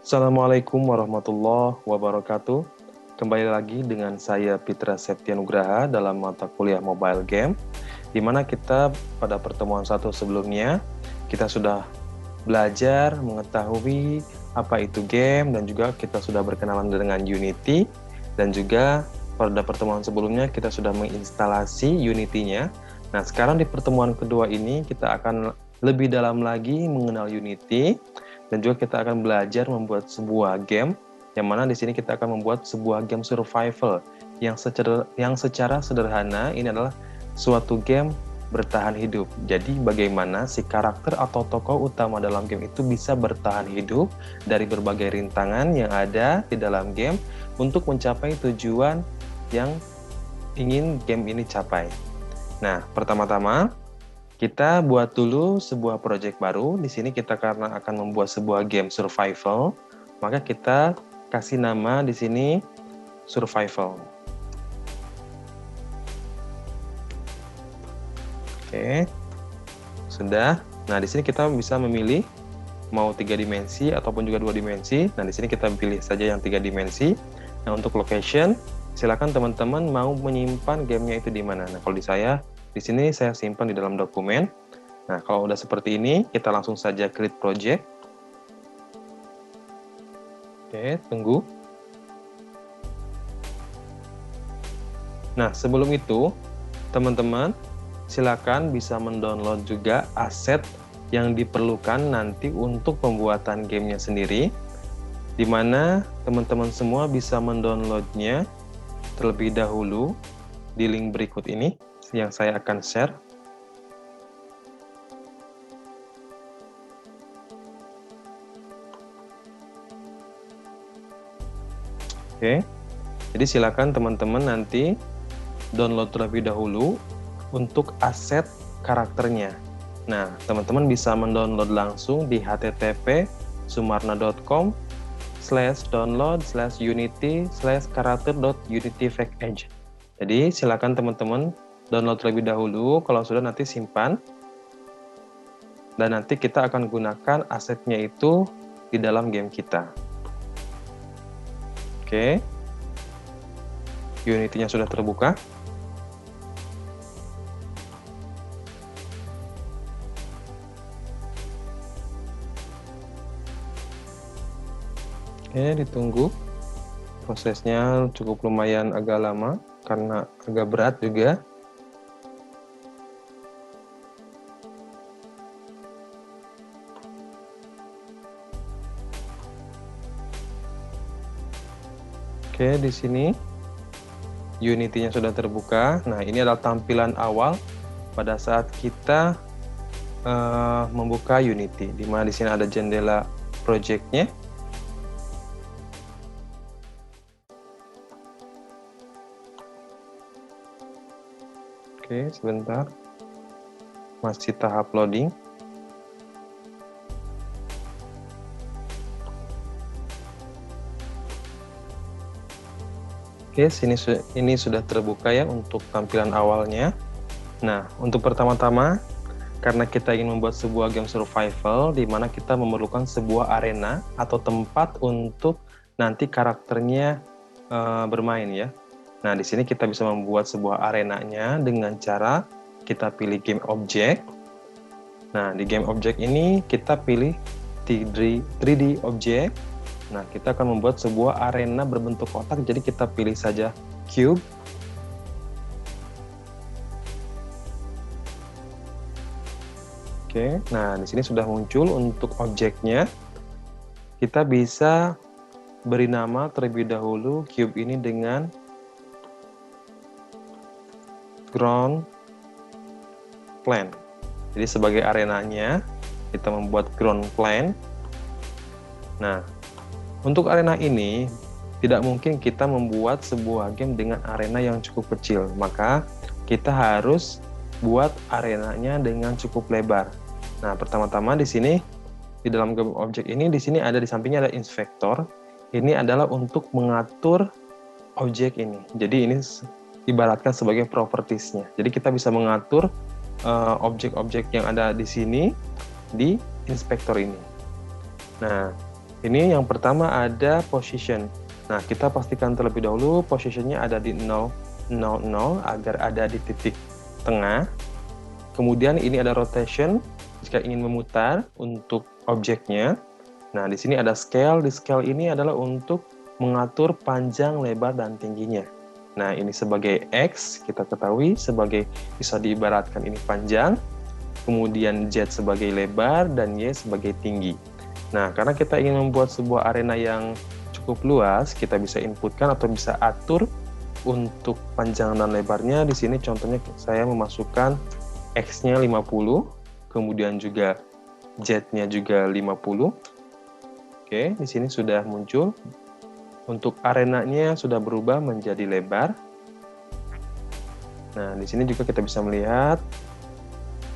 Assalamualaikum warahmatullahi wabarakatuh. Kembali lagi dengan saya Pitra Septianugraha dalam mata kuliah Mobile Game, di mana kita pada pertemuan satu sebelumnya, kita sudah belajar mengetahui apa itu game dan juga kita sudah berkenalan dengan Unity, dan juga pada pertemuan sebelumnya kita sudah menginstalasi Unity-nya. Nah, sekarang di pertemuan kedua ini kita akan lebih dalam lagi mengenal Unity, dan juga kita akan belajar membuat sebuah game, yang mana di sini kita akan membuat sebuah game survival yang secara sederhana ini adalah suatu game bertahan hidup. Jadi bagaimana si karakter atau tokoh utama dalam game itu bisa bertahan hidup dari berbagai rintangan yang ada di dalam game untuk mencapai tujuan yang ingin game ini capai. Nah, pertama-tama kita buat dulu sebuah project baru. Di sini kita karena akan membuat sebuah game survival, maka kita kasih nama di sini survival. Oke, sudah. Nah, di sini kita bisa memilih mau 3 dimensi ataupun juga 2 dimensi. Nah, di sini kita pilih saja yang 3 dimensi. Nah, untuk location, silakan teman-teman mau menyimpan gamenya itu di mana. Nah, kalau di sini saya simpan di dalam dokumen. Nah, kalau udah seperti ini, kita langsung saja create project. Oke, tunggu. Nah, sebelum itu, teman-teman silakan bisa mendownload juga aset yang diperlukan nanti untuk pembuatan gamenya sendiri, di mana teman-teman semua bisa mendownloadnya terlebih dahulu di link berikut ini yang saya akan share. Oke, jadi silakan teman-teman nanti download terlebih dahulu untuk aset karakternya. Nah, teman-teman bisa mendownload langsung di http://sumarna.com/download/unity/character.unityFactEdge. Jadi silakan teman-teman download terlebih dahulu, kalau sudah nanti simpan, dan nanti kita akan gunakan asetnya itu di dalam game kita. Oke, Unity-nya sudah terbuka. Oke, ditunggu. Prosesnya cukup lumayan agak lama karena agak berat juga. Oke, di sini Unity-nya sudah terbuka. Nah, ini adalah tampilan awal pada saat kita membuka Unity, di mana di sini ada jendela project-nya. Oke, sebentar. Masih tahap loading. Oke, ini sudah terbuka ya untuk tampilan awalnya. Nah, untuk pertama-tama, karena kita ingin membuat sebuah game survival, di mana kita memerlukan sebuah arena atau tempat untuk nanti karakternya bermain ya. Nah, di sini kita bisa membuat sebuah arenanya dengan cara kita pilih game object. Nah, di game object ini kita pilih 3D object. Nah, kita akan membuat sebuah arena berbentuk kotak, jadi kita pilih saja cube. Oke, nah di sini sudah muncul untuk objeknya. Kita bisa beri nama terlebih dahulu cube ini dengan ground plane. Jadi sebagai arenanya, kita membuat ground plane. Nah, untuk arena ini, tidak mungkin kita membuat sebuah game dengan arena yang cukup kecil. Maka, kita harus buat arenanya dengan cukup lebar. Nah, pertama-tama di sini, di dalam game objek ini, di sini ada di sampingnya ada inspektor. Ini adalah untuk mengatur objek ini. Jadi ini ibaratkan sebagai propertiesnya. Jadi kita bisa mengatur objek-objek yang ada di sini di inspektor ini. Nah, Ini yang pertama ada position. Nah, kita pastikan terlebih dahulu positionnya ada di 0, 0, 0 agar ada di titik tengah. Kemudian ini ada rotation jika ingin memutar untuk objeknya. Nah, di sini ada scale. Di scale ini adalah untuk mengatur panjang, lebar, dan tingginya. Nah, ini sebagai X, kita ketahui sebagai bisa diibaratkan ini panjang, kemudian Z sebagai lebar, dan Y sebagai tinggi. Nah, karena kita ingin membuat sebuah arena yang cukup luas, kita bisa inputkan atau bisa atur untuk panjang dan lebarnya. Di sini contohnya saya memasukkan X-nya 50, kemudian juga Z-nya juga 50. Oke, di sini sudah muncul. Untuk arenanya sudah berubah menjadi lebar. Nah, di sini juga kita bisa melihat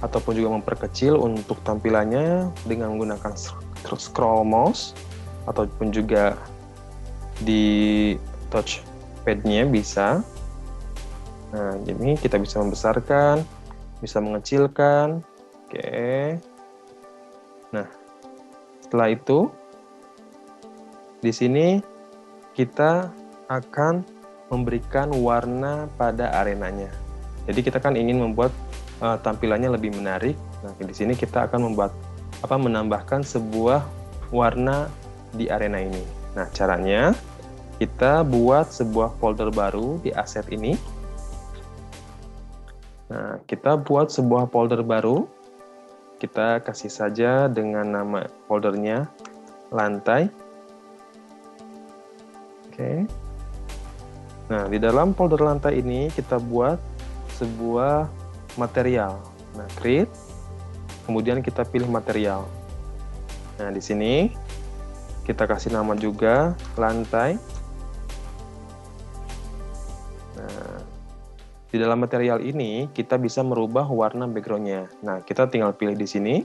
ataupun juga memperkecil untuk tampilannya dengan menggunakan scroll mouse ataupun juga di touchpad-nya bisa. Nah, ini kita bisa membesarkan, bisa mengecilkan. Oke. Nah, setelah itu di sini kita akan memberikan warna pada arenanya. Jadi kita kan ingin membuat tampilannya lebih menarik. Nah, di sini kita akan menambahkan sebuah warna di arena ini. Nah, caranya kita buat sebuah folder baru di aset ini. Nah, kita buat sebuah folder baru. Kita kasih saja dengan nama foldernya lantai. Oke. Nah, di dalam folder lantai ini kita buat sebuah material. Nah, create. Kemudian kita pilih material. Nah, di sini kita kasih nama juga lantai. Nah, di dalam material ini kita bisa merubah warna background-nya. Nah, kita tinggal pilih di sini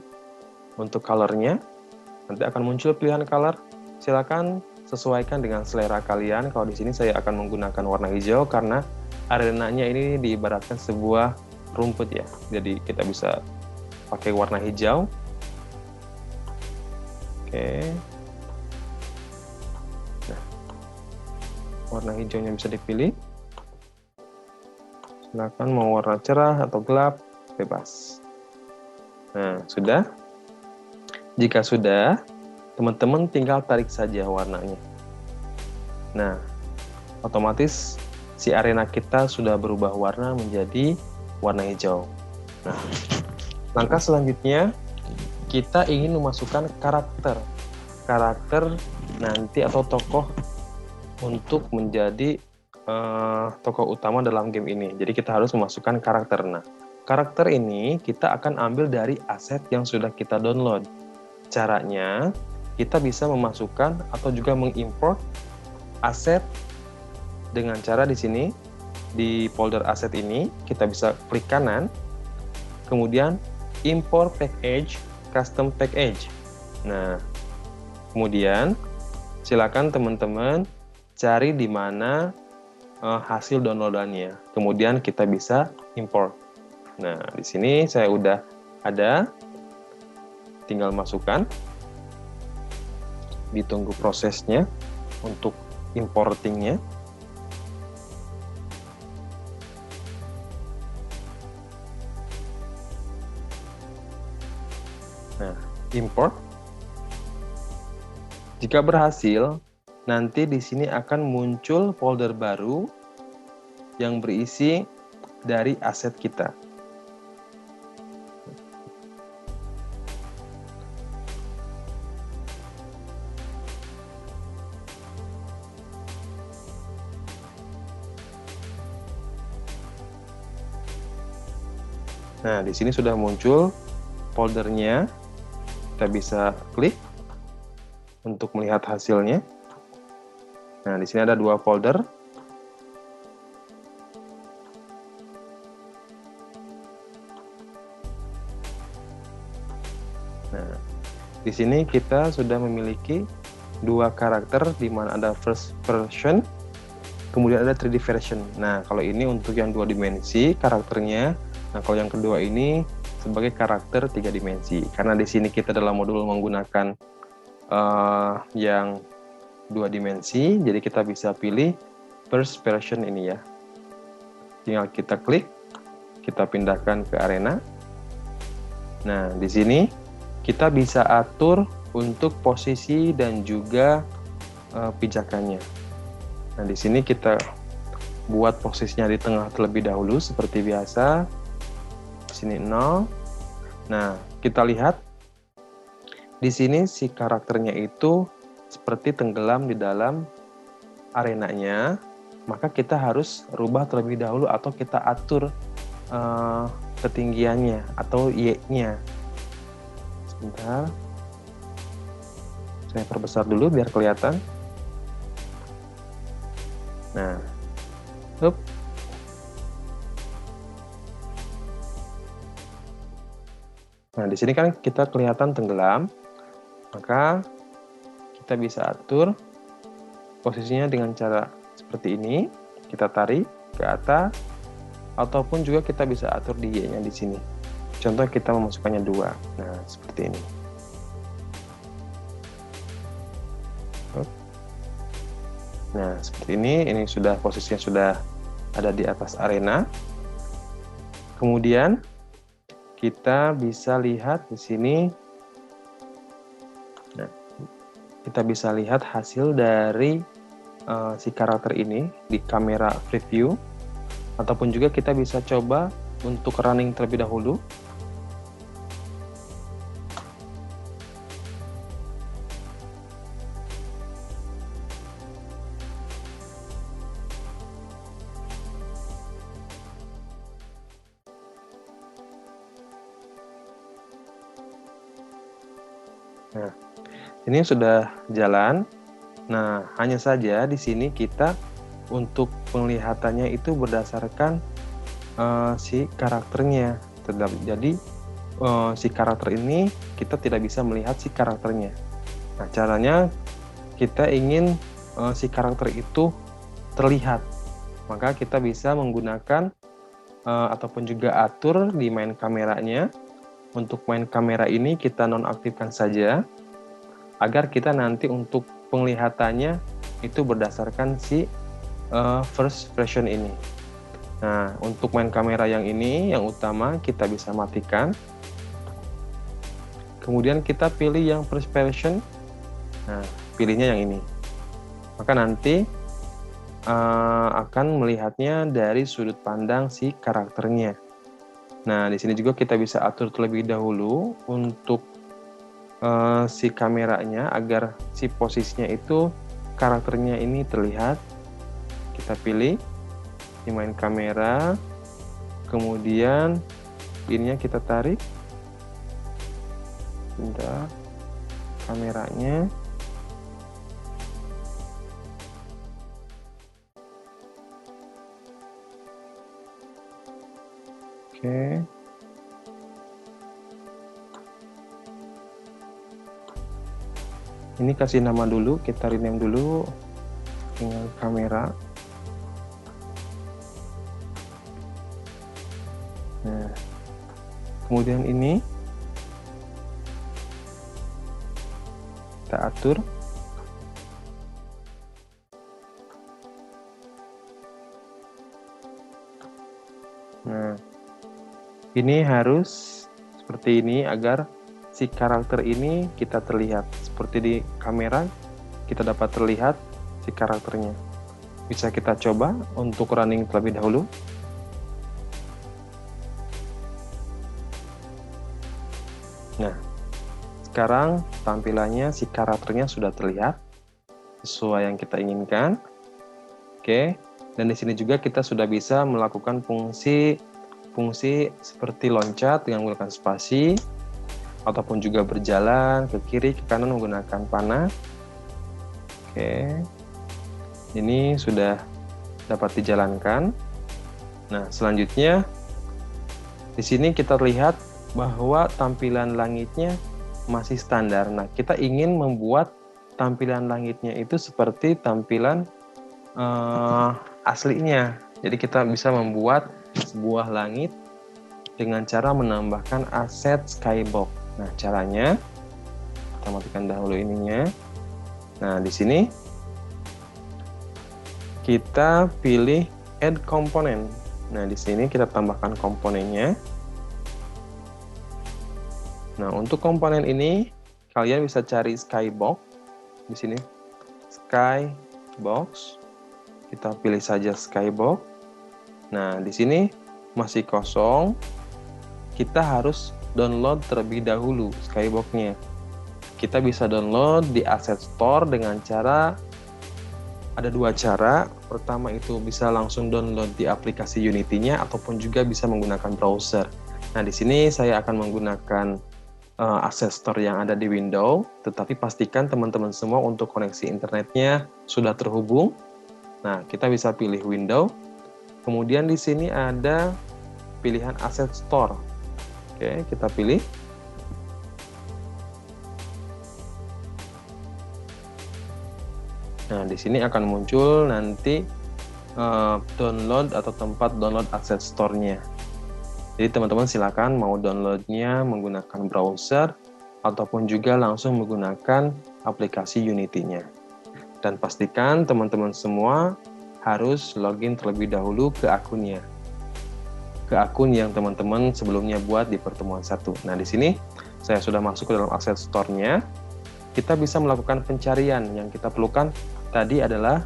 untuk color-nya. Nanti akan muncul pilihan color. Silakan sesuaikan dengan selera kalian. Kalau di sini saya akan menggunakan warna hijau karena arenanya ini diibaratkan sebuah rumput ya. Jadi kita bisa pakai warna hijau. Oke. Nah, warna hijaunya bisa dipilih. Silakan mau warna cerah atau gelap, bebas. Nah, sudah. Jika sudah, teman-teman tinggal tarik saja warnanya. Nah, otomatis si arena kita sudah berubah warna menjadi warna hijau. Nah, langkah selanjutnya kita ingin memasukkan karakter nanti atau tokoh untuk menjadi tokoh utama dalam game ini. Jadi kita harus memasukkan karakter. Nah, karakter ini kita akan ambil dari aset yang sudah kita download. Caranya kita bisa memasukkan atau juga mengimport aset dengan cara di sini di folder aset ini kita bisa klik kanan, kemudian import package, custom package. Nah, kemudian silakan teman-teman cari di mana hasil downloadannya. Kemudian kita bisa import. Nah, di sini saya udah ada, tinggal masukkan. Ditunggu prosesnya untuk importingnya. Nah, import. Jika berhasil, nanti di sini akan muncul folder baru yang berisi dari aset kita. Nah, di sini sudah muncul foldernya. Kita bisa klik untuk melihat hasilnya. Nah, di sini ada 2 folder. Nah, di sini kita sudah memiliki 2 karakter di mana ada first version, kemudian ada 3D version. Nah, kalau ini untuk yang 2 dimensi karakternya. Nah, kalau yang kedua ini sebagai karakter 3 dimensi. Karena di sini kita dalam modul menggunakan yang 2 dimensi, jadi kita bisa pilih first person ini ya. Tinggal kita klik, kita pindahkan ke arena. Nah, di sini kita bisa atur untuk posisi dan juga pijakannya. Nah, di sini kita buat posisinya di tengah terlebih dahulu seperti biasa. Di sini 0. Nah, kita lihat di sini si karakternya itu seperti tenggelam di dalam arenanya, maka kita harus rubah terlebih dahulu atau kita atur ketinggiannya atau Y-nya. Sebentar. Saya perbesar dulu biar kelihatan. Nah, up. Nah, di sini kan kita kelihatan tenggelam, maka kita bisa atur posisinya dengan cara seperti ini. Kita tarik ke atas, ataupun juga kita bisa atur di Y-nya di sini. Contoh kita memasukkannya 2. Nah, seperti ini. Nah, seperti ini sudah posisinya sudah ada di atas arena. Kemudian kita bisa lihat di sini. Nah, kita bisa lihat hasil dari si karakter ini di kamera preview, ataupun juga kita bisa coba untuk running terlebih dahulu. Nah, ini sudah jalan. Nah, hanya saja di sini kita untuk penglihatannya itu berdasarkan si karakternya. Jadi si karakter ini kita tidak bisa melihat si karakternya. Nah, caranya kita ingin si karakter itu terlihat, maka kita bisa menggunakan ataupun juga atur di main kameranya. Untuk main kamera ini kita nonaktifkan saja, agar kita nanti untuk penglihatannya itu berdasarkan si first version ini. Nah, untuk main kamera yang ini, yang utama kita bisa matikan. Kemudian kita pilih yang first version. Nah, pilihnya yang ini. Maka nanti akan melihatnya dari sudut pandang si karakternya. Nah, di sini juga kita bisa atur terlebih dahulu untuk si kameranya agar si posisinya itu karakternya ini terlihat. Kita pilih di main kamera, kemudian ininya kita tarik, bentar, kameranya. Oke. Ini kasih nama dulu, kita rename dulu dengan kamera. Nah, kemudian ini kita atur. Nah, ini harus seperti ini agar si karakter ini kita terlihat. Seperti di kamera, kita dapat terlihat si karakternya. Bisa kita coba untuk running terlebih dahulu. Nah, sekarang tampilannya si karakternya sudah terlihat sesuai yang kita inginkan. Oke, dan di sini juga kita sudah bisa melakukan fungsi seperti loncat dengan menggunakan spasi, ataupun juga berjalan ke kiri ke kanan menggunakan panah. Oke, ini sudah dapat dijalankan. Nah, selanjutnya di sini kita lihat bahwa tampilan langitnya masih standar. Nah, kita ingin membuat tampilan langitnya itu seperti tampilan aslinya. Jadi kita bisa membuat sebuah langit dengan cara menambahkan aset skybox. Nah, caranya kita kita matikan dahulu ininya. Nah, di sini kita pilih add component. Nah, di sini kita tambahkan komponennya. Nah, untuk komponen ini kalian bisa cari skybox di sini. Skybox. Kita pilih saja skybox. Nah, di sini masih kosong. Kita harus download terlebih dahulu skybox-nya. Kita bisa download di Asset Store dengan cara ada dua cara. Pertama itu bisa langsung download di aplikasi Unity-nya ataupun juga bisa menggunakan browser. Nah, di sini saya akan menggunakan Asset Store yang ada di Windows, tetapi pastikan teman-teman semua untuk koneksi internetnya sudah terhubung. Nah, kita bisa pilih Windows. Kemudian di sini ada pilihan Asset Store. Oke, kita pilih. Nah, di sini akan muncul nanti download atau tempat download Asset Store-nya. Jadi teman-teman silakan mau downloadnya menggunakan browser ataupun juga langsung menggunakan aplikasi Unity-nya. Dan pastikan teman-teman semua harus login terlebih dahulu ke akunnya. Ke akun yang teman-teman sebelumnya buat di pertemuan 1. Nah, di sini saya sudah masuk ke dalam Asset Store-nya. Kita bisa melakukan pencarian. Yang kita perlukan tadi adalah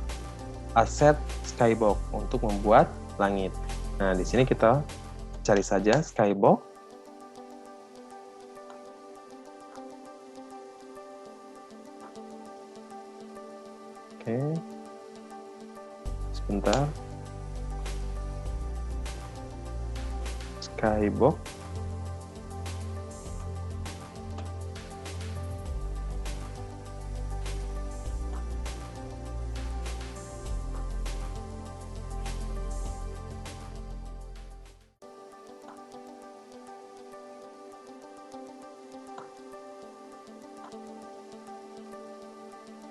aset skybox untuk membuat langit. Nah, di sini kita cari saja skybox. Oke. Sebentar. Skybox.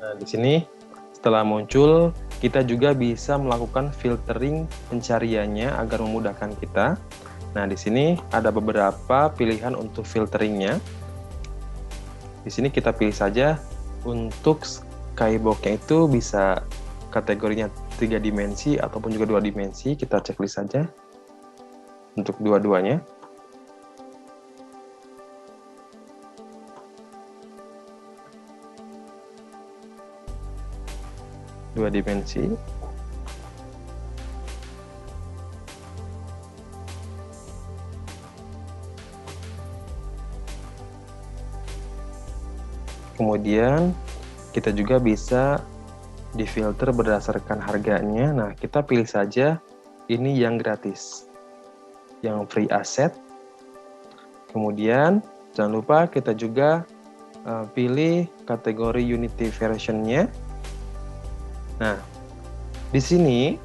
Nah, di sini setelah muncul, kita juga bisa melakukan filtering pencariannya agar memudahkan kita. Nah, di sini ada beberapa pilihan untuk filteringnya. Di sini kita pilih saja untuk skybox-nya itu bisa kategorinya 3 dimensi ataupun juga 2 dimensi. Kita checklist saja untuk dua-duanya. Dua dimensi. Kemudian kita juga bisa difilter berdasarkan harganya. Nah, kita pilih saja ini yang gratis, yang free asset. Kemudian jangan lupa kita juga pilih kategori Unity version-nya. Nah, di sini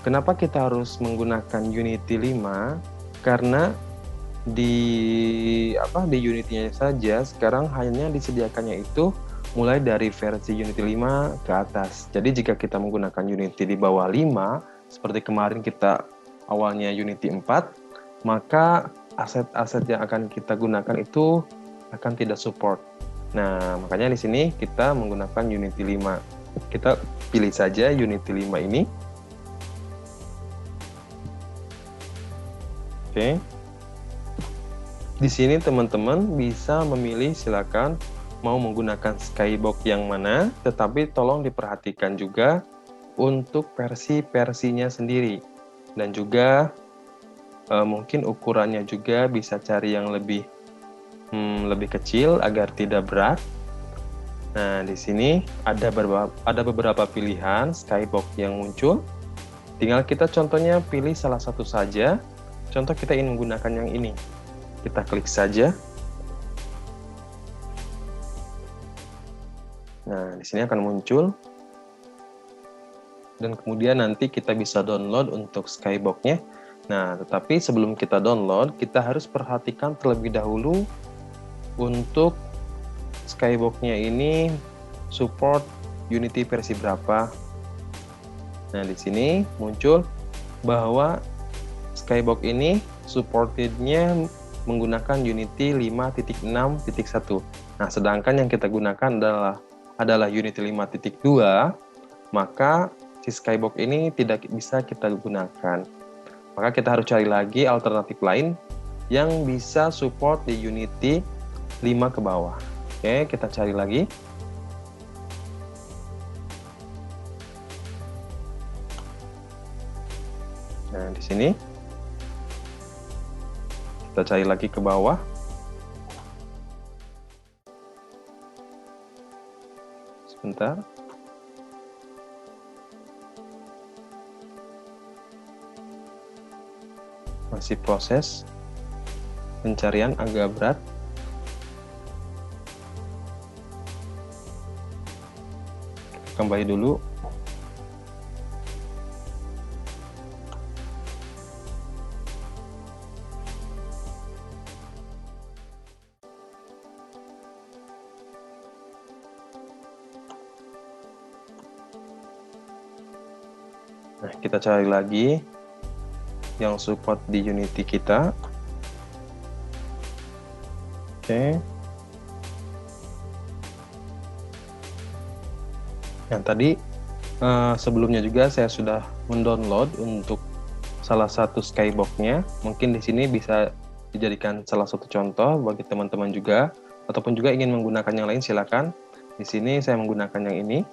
kenapa kita harus menggunakan Unity 5? Karena di Unity-nya saja sekarang hanya disediakannya itu mulai dari versi Unity 5 ke atas. Jadi jika kita menggunakan Unity di bawah 5, seperti kemarin kita awalnya Unity 4, maka aset-aset yang akan kita gunakan itu akan tidak support. Nah, makanya di sini kita menggunakan Unity 5. Kita pilih saja Unity 5 ini. Oke. Di sini teman-teman bisa memilih, silakan mau menggunakan skybox yang mana, tetapi tolong diperhatikan juga untuk versi-versinya sendiri. Dan juga mungkin ukurannya juga bisa cari yang lebih kecil agar tidak berat. Nah, di sini ada beberapa pilihan skybox yang muncul. Tinggal kita contohnya pilih salah satu saja. Contoh kita ingin menggunakan yang ini. Kita klik saja. Nah, di sini akan muncul. Dan kemudian nanti kita bisa download untuk skybox-nya. Nah, tetapi sebelum kita download, kita harus perhatikan terlebih dahulu untuk skybox-nya ini support Unity versi berapa. Nah, di sini muncul bahwa skybox ini supported-nya menggunakan Unity 5.6.1. Nah, sedangkan yang kita gunakan adalah Unity 5.2, maka si Skybox ini tidak bisa kita gunakan. Maka kita harus cari lagi alternatif lain yang bisa support di Unity 5 ke bawah. Oke, kita cari lagi. Nah, di sini kita cari lagi ke bawah. Sebentar. Masih proses pencarian agak berat. Kembali dulu. Nah, kita cari lagi yang support di Unity kita. Oke. Yang tadi sebelumnya juga saya sudah mendownload untuk salah satu Skybox-nya. Mungkin di sini bisa dijadikan salah satu contoh bagi teman-teman juga, ataupun juga ingin menggunakan yang lain, silakan. Di sini saya menggunakan yang ini.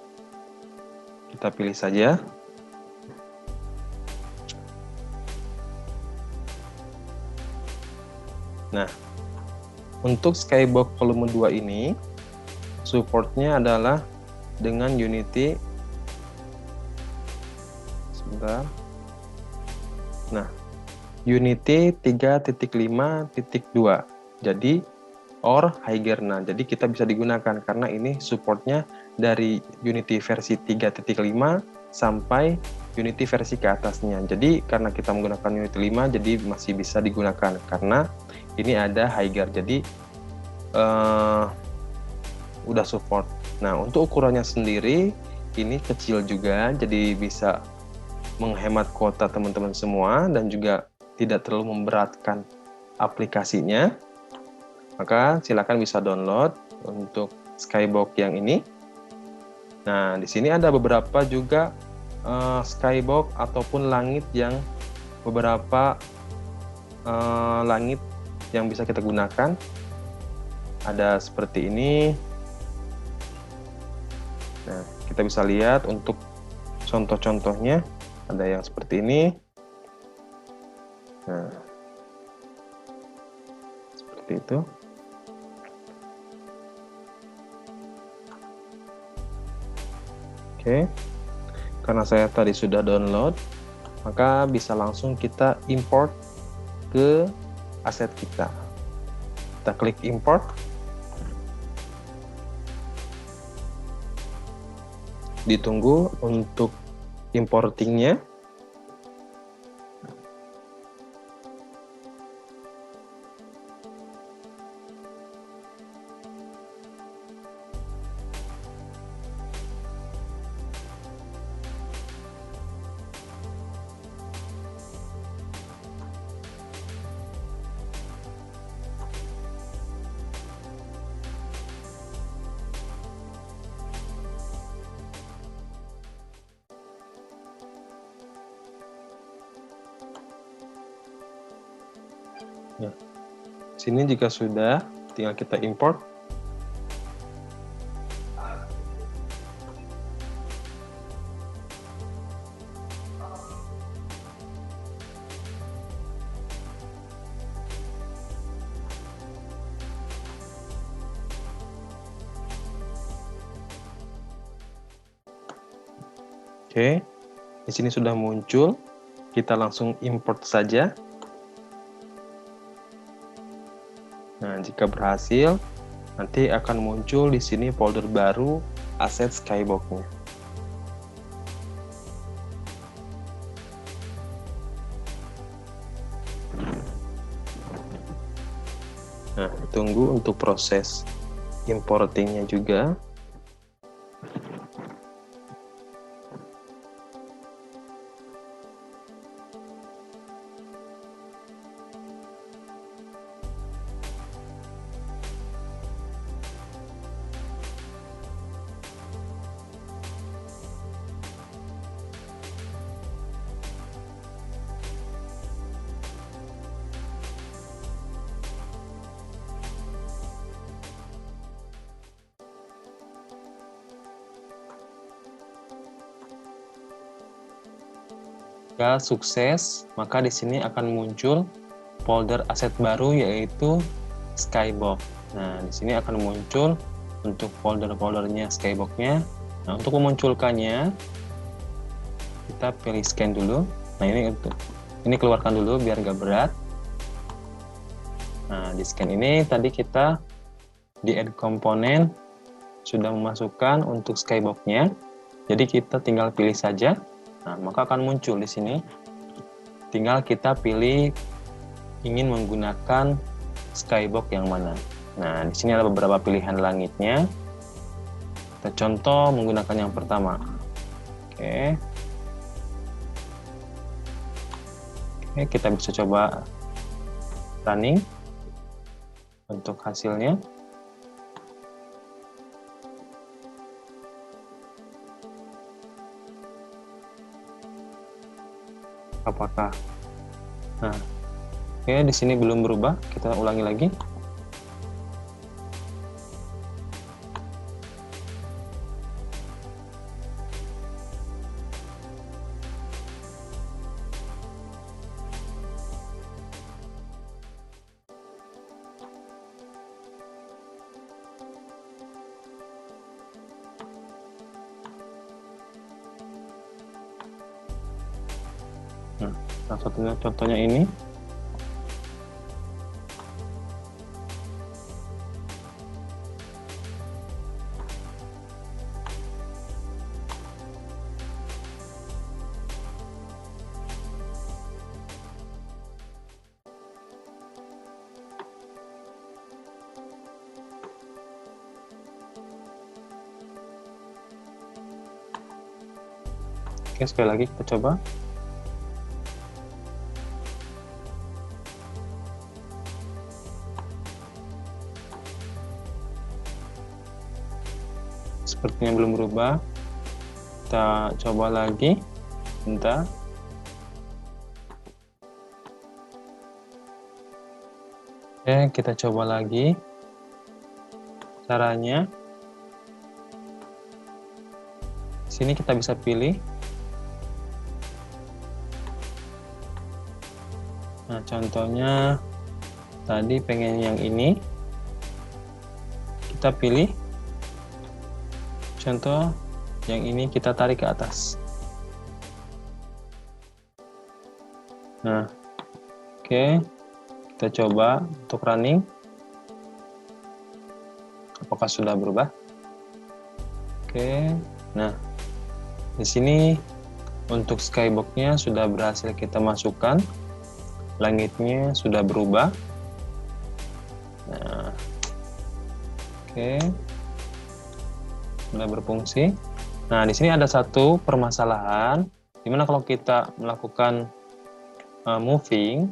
Kita pilih saja. Nah, untuk Skybox volume 2 ini, supportnya adalah dengan Unity. Sebentar. Nah, Unity 3.5.2. Jadi, or Higher-nya. Jadi, kita bisa digunakan karena ini supportnya dari Unity versi 3.5 sampai Unity versi ke atasnya. Jadi, karena kita menggunakan Unity 5, jadi masih bisa digunakan karena ini ada Higher. Jadi, udah support. Nah, untuk ukurannya sendiri ini kecil juga, jadi bisa menghemat kuota teman-teman semua dan juga tidak terlalu memberatkan aplikasinya. Maka silakan bisa download untuk Skybox yang ini. Nah, di sini ada beberapa juga Skybox ataupun langit yang beberapa langit yang bisa kita gunakan. Ada seperti ini. Nah, kita bisa lihat untuk contoh-contohnya ada yang seperti ini. Nah, seperti itu. Oke, karena saya tadi sudah download, maka bisa langsung kita import ke aset kita. Kita klik import. Ditunggu untuk importingnya. Nah, sini jika sudah, tinggal kita import. Oke, di sini sudah muncul. Kita langsung import saja. Nah, jika berhasil, nanti akan muncul di sini folder baru aset Skybox-nya. Nah, tunggu untuk proses importingnya juga. Jika sukses, maka di sini akan muncul folder aset baru yaitu Skybox. Nah, di sini akan muncul untuk folder-foldernya Skybox-nya. Nah, untuk memunculkannya, kita pilih scan dulu. Nah, ini keluarkan dulu biar nggak berat. Nah, di scan ini tadi kita di add komponen sudah memasukkan untuk Skybox-nya. Jadi kita tinggal pilih saja. Nah, maka akan muncul di sini. Tinggal kita pilih ingin menggunakan Skybox yang mana. Nah, di sini ada beberapa pilihan langitnya. Kita contoh menggunakan yang pertama. Oke. Oke, kita bisa coba running untuk hasilnya. Apakah? Nah, oke, di sini belum berubah. Kita ulangi lagi. Nah, contohnya ini. Oke, sekali lagi kita coba. Sepertinya belum berubah. Kita coba lagi. Bentar. Oke, kita coba lagi. Caranya. Di sini kita bisa pilih. Nah, contohnya tadi pengen yang ini. Kita pilih. Contoh yang ini kita tarik ke atas. Nah, oke. Kita coba untuk running. Apakah sudah berubah? Oke. Nah, di sini untuk Skybox-nya sudah berhasil kita masukkan. Langitnya sudah berubah. Nah, oke. Sudah berfungsi. Nah, di sini ada satu permasalahan, dimana kalau kita melakukan moving,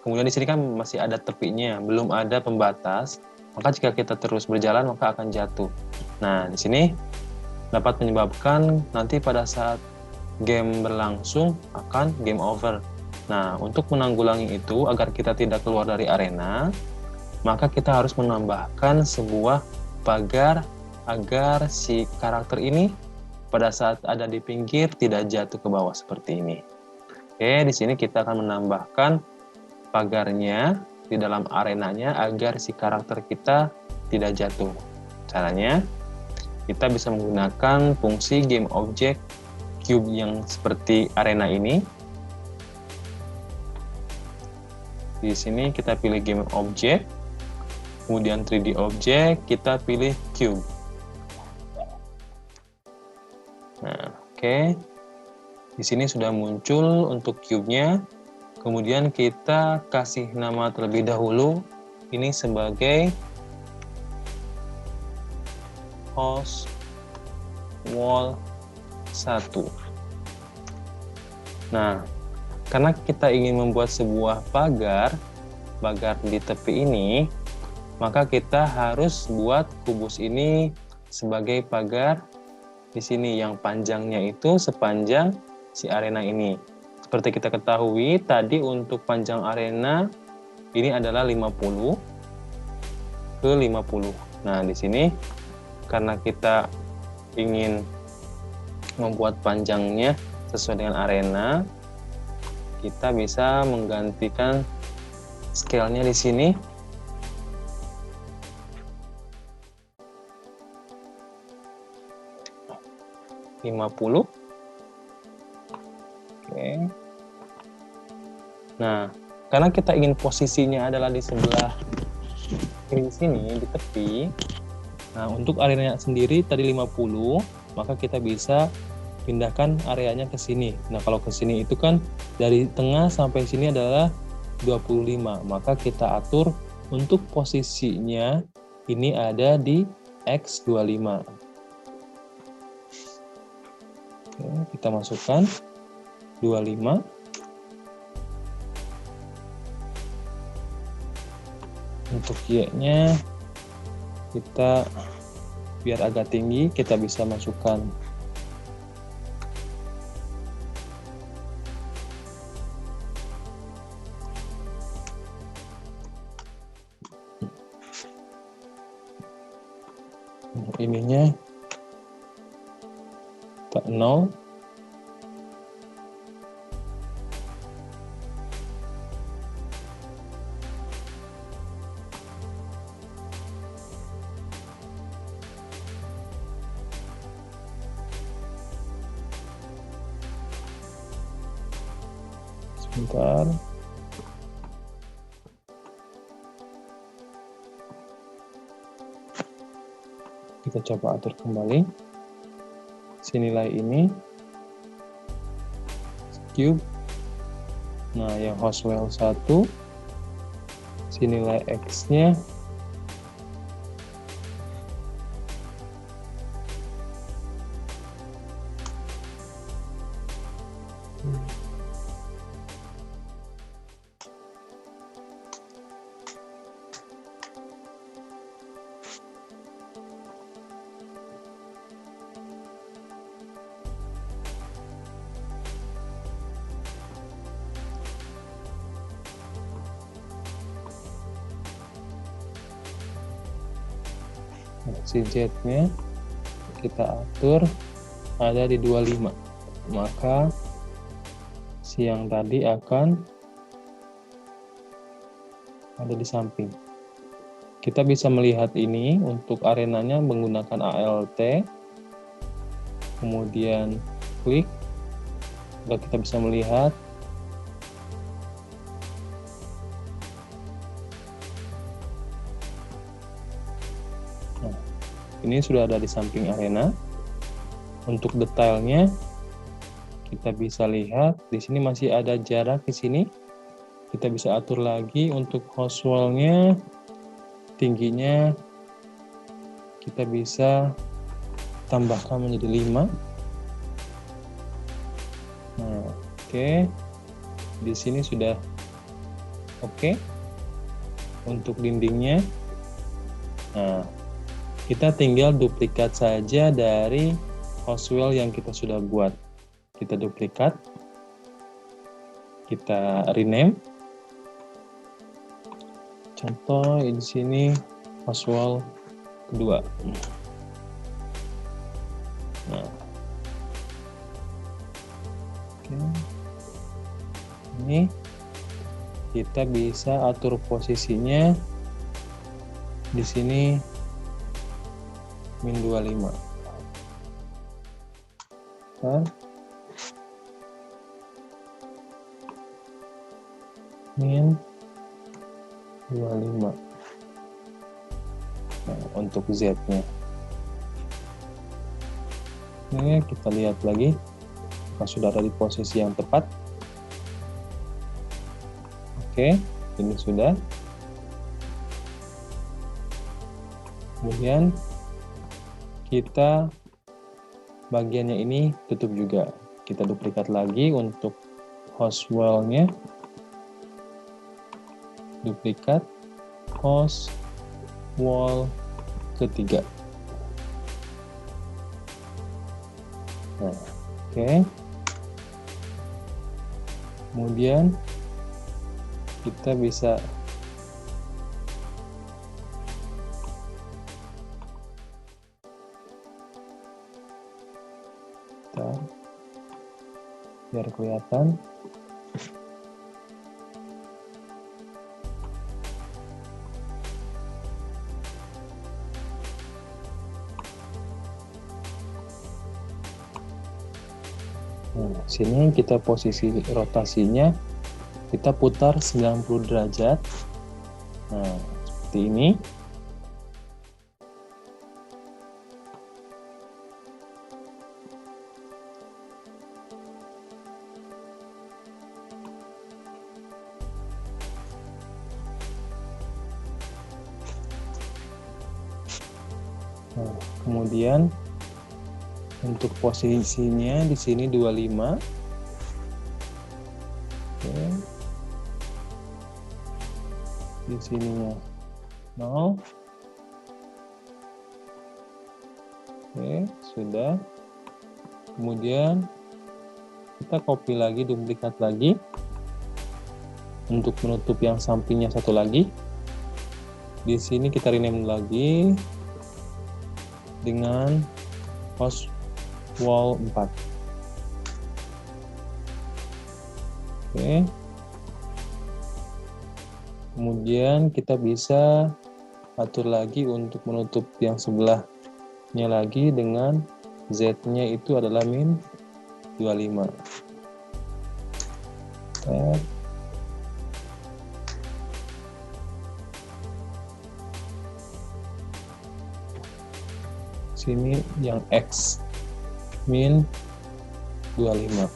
kemudian di sini kan masih ada tepinya, belum ada pembatas, maka jika kita terus berjalan maka akan jatuh. Nah, di sini dapat menyebabkan nanti pada saat game berlangsung akan game over. Nah, untuk menanggulangi itu agar kita tidak keluar dari arena, maka kita harus menambahkan sebuah pagar agar si karakter ini pada saat ada di pinggir tidak jatuh ke bawah seperti ini. Oke, di sini kita akan menambahkan pagarnya di dalam arenanya agar si karakter kita tidak jatuh. Caranya, kita bisa menggunakan fungsi game object cube yang seperti arena ini. Di sini kita pilih game object, kemudian 3D object, kita pilih cube. Nah, oke. Di sini sudah muncul untuk cube-nya. Kemudian kita kasih nama terlebih dahulu ini sebagai host wall 1. Nah, karena kita ingin membuat sebuah pagar di tepi ini, maka kita harus buat kubus ini sebagai pagar di sini yang panjangnya itu sepanjang si arena ini. Seperti kita ketahui, tadi untuk panjang arena ini adalah 50 ke 50. Nah, di sini karena kita ingin membuat panjangnya sesuai dengan arena, kita bisa menggantikan scale-nya di sini. $50. Oke. Nah, karena kita ingin posisinya adalah di sebelah kiri sini, di tepi. Nah, untuk areanya sendiri tadi 50, maka kita bisa pindahkan areanya ke sini. Nah, kalau ke sini itu kan dari tengah sampai sini adalah 25, maka kita atur untuk posisinya ini ada di X25. Oke, kita masukkan 25. Untuk Y-nya kita biar agak tinggi, kita bisa masukkan ininya ke 0. Sebentar. Kita coba atur kembali. Si nilai ini cube. Nah, yang Hoswell 1, si nilai X-nya si Z-nya kita atur ada di 25, maka si yang tadi akan ada di samping. Kita bisa melihat ini untuk arenanya menggunakan ALT, kemudian klik, lalu kita bisa melihat ini sudah ada di samping arena. Untuk detailnya kita bisa lihat di sini masih ada jarak di sini. Kita bisa atur lagi untuk Hoswell-nya, tingginya kita bisa tambahkan menjadi 5. Nah, oke. Di sini sudah oke. Untuk dindingnya. Nah, kita tinggal duplikat saja dari Hoswell yang kita sudah buat. Kita duplikat, kita rename. Contoh di sini Hoswell kedua. Nah, oke. Ini kita bisa atur posisinya di sini -25. Nah, -25. Nah, untuk Z-nya. Ini kita lihat lagi apakah sudah ada di posisi yang tepat. Oke, ini sudah. Kemudian kita bagiannya ini tutup juga. Kita duplikat lagi untuk Hoswell-nya. Duplikat Hoswell ketiga. Nah, oke. Kemudian kita bisa biar kelihatan Nah, sini kita posisi rotasinya, kita putar 90 derajat. Nah, seperti ini. Nah, kemudian untuk posisinya di sini 25. Oke. Di sininya 0. Oke, sudah. Kemudian kita copy lagi, duplikat lagi. Untuk menutup yang sampingnya satu lagi. Di sini kita rename lagi dengan host wall 4. Oke. Kemudian kita bisa atur lagi untuk menutup yang sebelahnya lagi dengan Z-nya itu adalah min 25. Oke. Sini yang X min 25.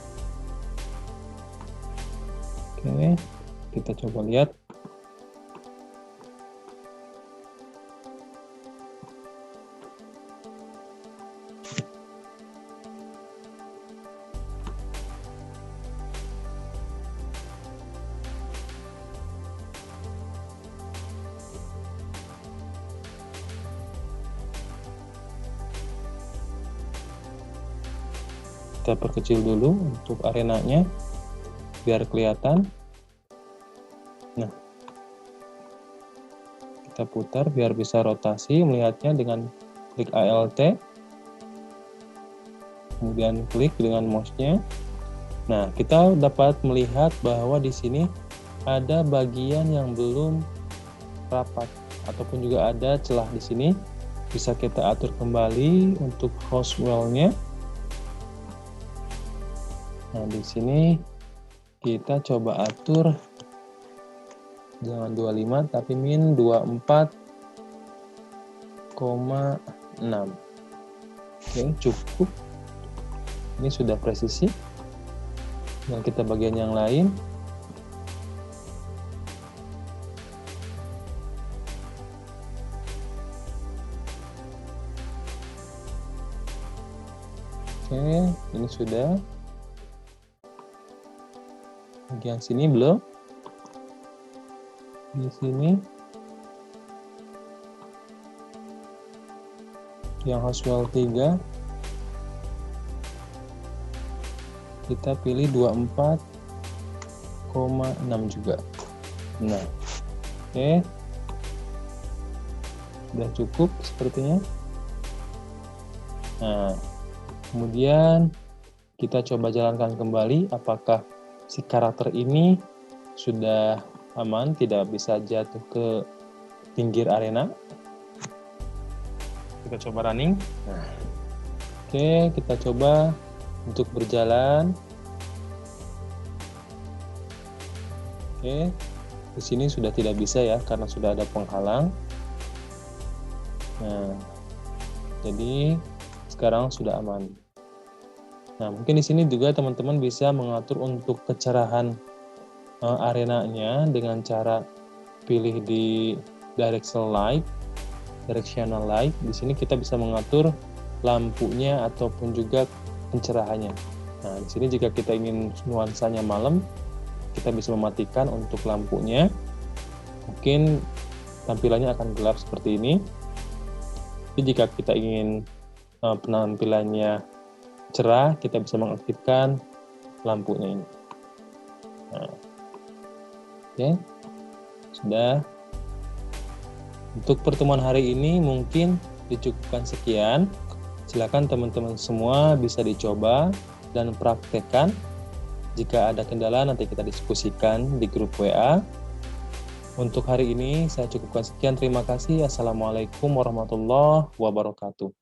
Oke, kita coba lihat. Kita perkecil dulu untuk arenanya biar kelihatan. Nah, kita putar biar bisa rotasi melihatnya dengan klik ALT, kemudian klik dengan mouse-nya. Nah, kita dapat melihat bahwa di sini ada bagian yang belum rapat ataupun juga ada celah di sini. Bisa kita atur kembali untuk host wall-nya. Nah, di sini kita coba atur jangan 25 tapi min 24,6. Oke, cukup. Ini sudah presisi. Dan kita bagian yang lain. Oke, ini sudah. Bagian sini belum. Di sini yang host wall 3 kita pilih 24,6 juga. Nah, oke, sudah cukup sepertinya. Nah, kemudian kita coba jalankan kembali apakah si karakter ini sudah aman, tidak bisa jatuh ke pinggir arena. Kita coba running. Nah, oke, kita coba untuk berjalan. Oke, di sini sudah tidak bisa ya karena sudah ada penghalang. Nah, jadi sekarang sudah aman. Nah, mungkin di sini juga teman-teman bisa mengatur untuk kecerahan arenanya dengan cara pilih di directional light. Di sini kita bisa mengatur lampunya ataupun juga pencerahannya. Nah, di sini jika kita ingin nuansanya malam, kita bisa mematikan untuk lampunya. Mungkin tampilannya akan gelap seperti ini. Tapi jika kita ingin penampilannya cerah, kita bisa mengaktifkan lampunya ini. Nah, oke, sudah. Untuk pertemuan hari ini mungkin dicukupkan sekian. Silakan teman-teman semua bisa dicoba dan praktekkan. Jika ada kendala nanti kita diskusikan di grup WA. Untuk hari ini saya cukupkan sekian. Terima kasih. Assalamualaikum warahmatullahi wabarakatuh.